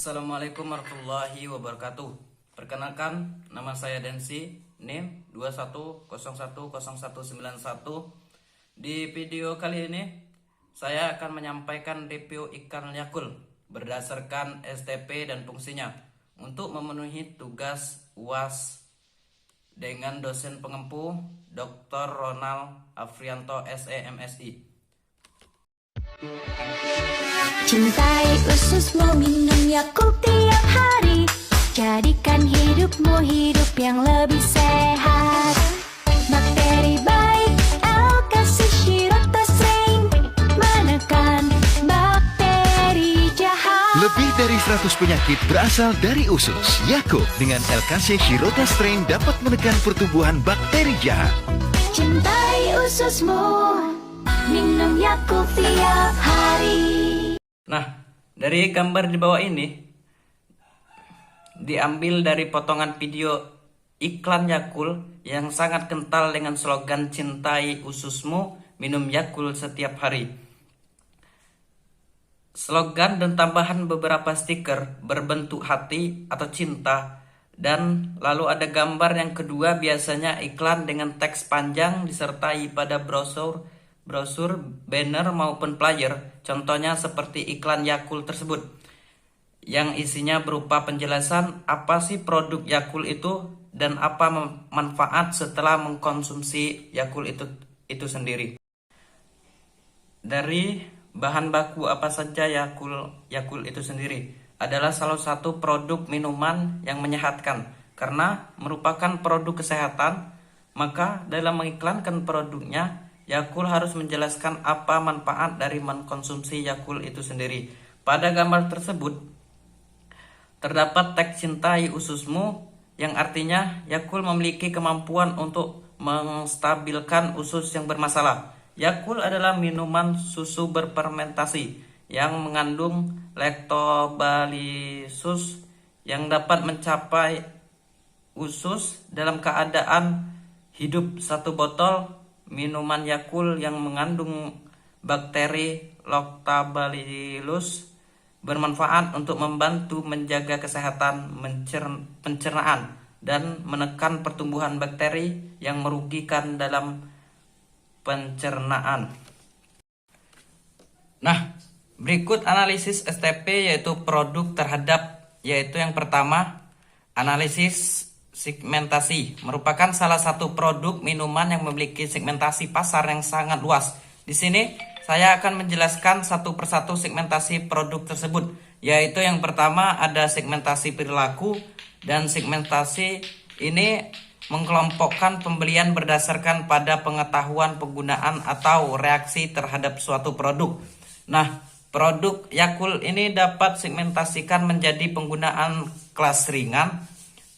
Assalamualaikum warahmatullahi wabarakatuh. Perkenalkan, nama saya Densi, NIM 21010191. Di video kali ini, saya akan menyampaikan review ikan yakul berdasarkan STP dan fungsinya untuk memenuhi tugas UAS dengan dosen pengempu Dr. Ronald Afrianto SE MSI. Cintai ususmu, minum Yakult tiap hari. Jadikan hidupmu hidup yang lebih sehat. Bakteri baik, L-Casein, menekan bakteri jahat. Lebih dari 100 penyakit berasal dari usus. Yakult dengan L-Casein dapat menekan pertumbuhan bakteri jahat. Cintai ususmu, minum Yakult tiap hari. Nah, dari gambar di bawah ini diambil dari potongan video iklan Yakult yang sangat kental dengan slogan "Cintai ususmu, minum Yakult setiap hari". Slogan dan tambahan beberapa stiker berbentuk hati atau cinta, dan lalu ada gambar yang kedua, biasanya iklan dengan teks panjang disertai pada brosur, banner maupun flyer, contohnya seperti iklan Yakult tersebut, yang isinya berupa penjelasan apa sih produk Yakult itu dan apa manfaat setelah mengkonsumsi Yakult itu sendiri. Dari bahan baku apa saja Yakult itu sendiri adalah salah satu produk minuman yang menyehatkan. Karena merupakan produk kesehatan, maka dalam mengiklankan produknya, Yakult harus menjelaskan apa manfaat dari mengkonsumsi Yakult itu sendiri. Pada gambar tersebut terdapat teks "Cintai ususmu", yang artinya Yakult memiliki kemampuan untuk menstabilkan usus yang bermasalah. Yakult adalah minuman susu berfermentasi yang mengandung lactobacillus yang dapat mencapai usus dalam keadaan hidup. Satu botol minuman Yakult yang mengandung bakteri lactobacillus bermanfaat untuk membantu menjaga kesehatan pencernaan dan menekan pertumbuhan bakteri yang merugikan dalam pencernaan. Nah, berikut analisis STP yaitu produk terhadap, yaitu yang pertama, analisis segmentasi. Merupakan salah satu produk minuman yang memiliki segmentasi pasar yang sangat luas. Di sini saya akan menjelaskan satu persatu segmentasi produk tersebut, yaitu yang pertama ada segmentasi perilaku, dan segmentasi ini mengkelompokkan pembelian berdasarkan pada pengetahuan penggunaan atau reaksi terhadap suatu produk. Nah, produk Yakult ini dapat segmentasikan menjadi penggunaan kelas ringan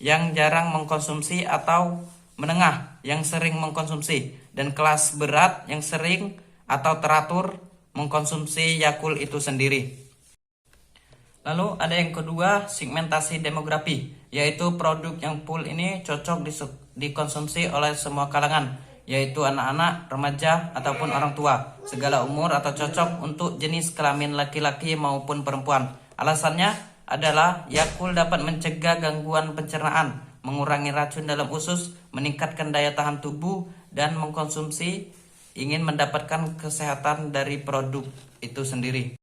yang jarang mengkonsumsi atau menengah yang sering mengkonsumsi, dan kelas berat yang sering atau teratur mengkonsumsi Yakult itu sendiri. Lalu ada yang kedua, segmentasi demografi, yaitu produk yang full ini cocok dikonsumsi oleh semua kalangan, yaitu anak-anak, remaja, ataupun orang tua, segala umur, atau cocok untuk jenis kelamin laki-laki maupun perempuan. Alasannya adalah Yakult dapat mencegah gangguan pencernaan, mengurangi racun dalam usus, meningkatkan daya tahan tubuh, dan mengkonsumsi ingin mendapatkan kesehatan dari produk itu sendiri.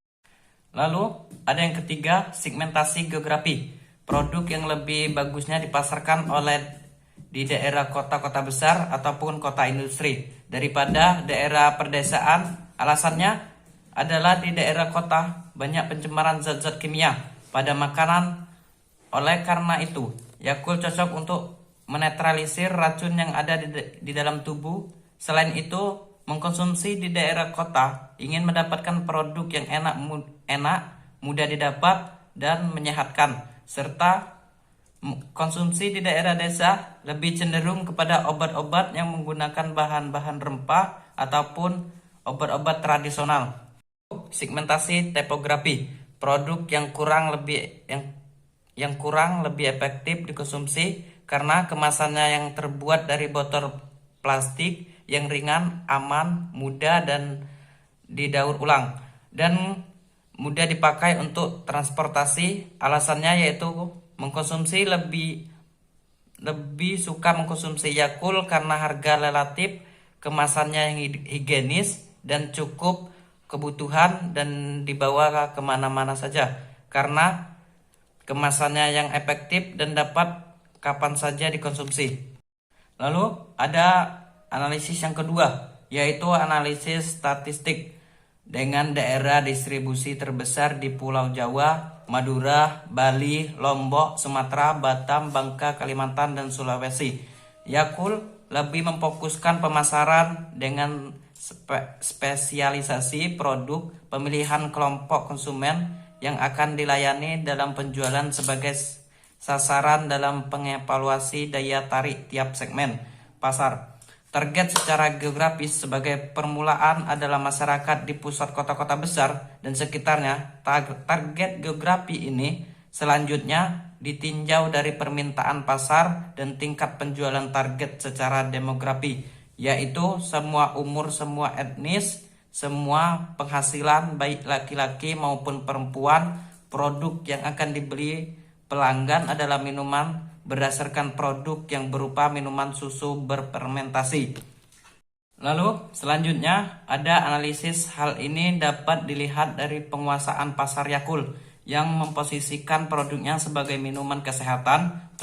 Lalu ada yang ketiga, segmentasi geografi. Produk yang lebih bagusnya dipasarkan oleh di daerah kota-kota besar ataupun kota industri daripada daerah perdesaan. Alasannya adalah di daerah kota banyak pencemaran zat-zat kimia pada makanan. Oleh karena itu, Yakult cocok untuk menetralisir racun yang ada di dalam tubuh. Selain itu, mengkonsumsi di daerah kota ingin mendapatkan produk yang enak, mudah didapat, dan menyehatkan, serta konsumsi di daerah desa lebih cenderung kepada obat-obat yang menggunakan bahan-bahan rempah ataupun obat-obat tradisional. Segmentasi tipografi, produk yang kurang lebih efektif dikonsumsi karena kemasannya yang terbuat dari botol plastik yang ringan, aman, mudah, dan didaur ulang, dan mudah dipakai untuk transportasi. Alasannya yaitu mengkonsumsi lebih suka mengkonsumsi Yakult karena harga relatif, kemasannya yang higienis dan cukup kebutuhan dan dibawa kemana-mana saja karena kemasannya yang efektif dan dapat kapan saja dikonsumsi. Lalu ada analisis yang kedua, yaitu analisis statistik dengan daerah distribusi terbesar di Pulau Jawa, Madura, Bali, Lombok, Sumatera, Batam, Bangka, Kalimantan, dan Sulawesi. Yakult lebih memfokuskan pemasaran dengan spesialisasi produk, pemilihan kelompok konsumen yang akan dilayani dalam penjualan sebagai sasaran dalam pengevaluasi daya tarik tiap segmen pasar. Target secara geografis sebagai permulaan adalah masyarakat di pusat kota-kota besar dan sekitarnya. Target geografi ini selanjutnya ditinjau dari permintaan pasar dan tingkat penjualan target secara demografi, yaitu semua umur, semua etnis, semua penghasilan baik laki-laki maupun perempuan. Produk yang akan dibeli pelanggan adalah minuman berdasarkan produk yang berupa minuman susu berfermentasi. Lalu selanjutnya ada analisis. Hal ini dapat dilihat dari penguasaan pasar Yakult yang memposisikan produknya sebagai minuman kesehatan,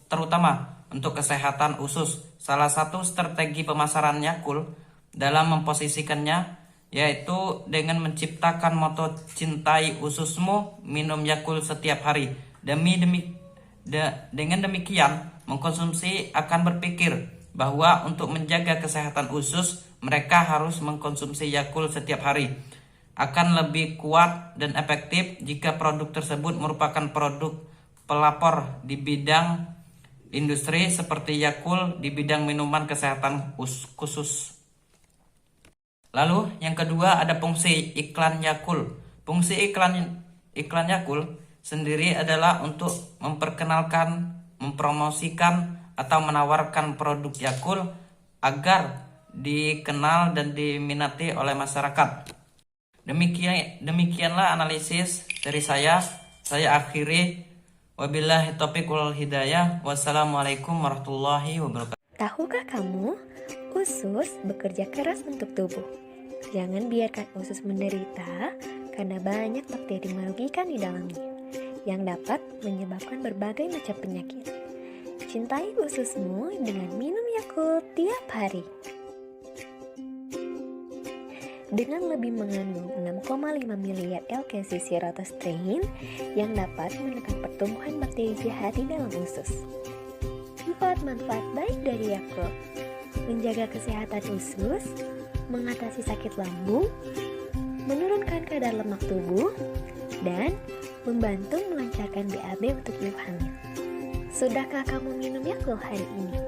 terutama untuk kesehatan usus. Salah satu strategi pemasaran Yakult dalam memposisikannya yaitu dengan menciptakan moto "Cintai ususmu, minum Yakult setiap hari". Dengan demikian, mengkonsumsi akan berpikir bahwa untuk menjaga kesehatan usus, mereka harus mengkonsumsi Yakult setiap hari. Akan lebih kuat dan efektif jika produk tersebut merupakan produk pelapor di bidang industri seperti Yakult di bidang minuman kesehatan khusus. Lalu yang kedua ada fungsi iklan Yakult. Fungsi iklan Yakult sendiri adalah untuk memperkenalkan, mempromosikan, atau menawarkan produk Yakult agar dikenal dan diminati oleh masyarakat. Demikianlah analisis dari saya. Saya akhiri. Wabillahi taufiq wal hidayah. Wassalamualaikum warahmatullahi wabarakatuh. Tahukah kamu, usus bekerja keras untuk tubuh. Jangan biarkan usus menderita karena banyak bakteri merugikan di dalamnya yang dapat menyebabkan berbagai macam penyakit. Cintai ususmu dengan minum Yakult tiap hari. Dengan lebih mengandung 6,5 miliar L-Calcium yang dapat menekan pertumbuhan bakteri jahat di dalam usus. 4 manfaat baik dari Yakult: menjaga kesehatan usus, mengatasi sakit lambung, menurunkan kadar lemak tubuh, dan membantu melancarkan BAB untuk ibu hamil. Sudahkah kamu minum Yakult hari ini?